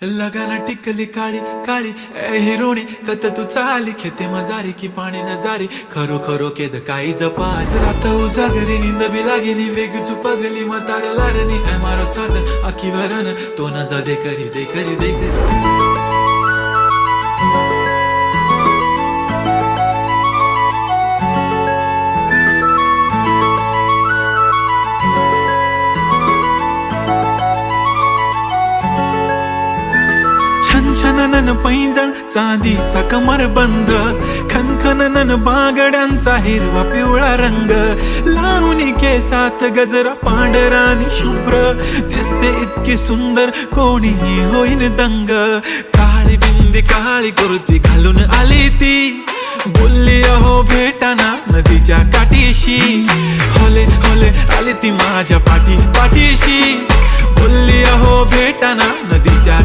लगाना टिकली काळी काळी ए हिरोणी कत तू चाली खेते मजारी की पाणी नजारी खरो खरो केद काही जपाल रात उजागरी निंद बी लागेनी वेग चुपगली मतार लारणी ए मारो साथ आखी वरन तो न जा दे करी दे करी दे करी छनछनन पैंजण चांदीचा कमरबंद खनखनन बांगड्यांचा हिरवा पिवळा रंग लावणी केसात गजरा पांढरा आणि शुभ्र दिसते इतकी सुंदर कोणीही होईन दंग काळी बिंदी काळी कुर्ती घालून आली ती बोलली अहो भेटाना नदीच्या काठीशी होले होले आली ती माझ्या पाठीशी बोलली अहो भेटाना नदीच्या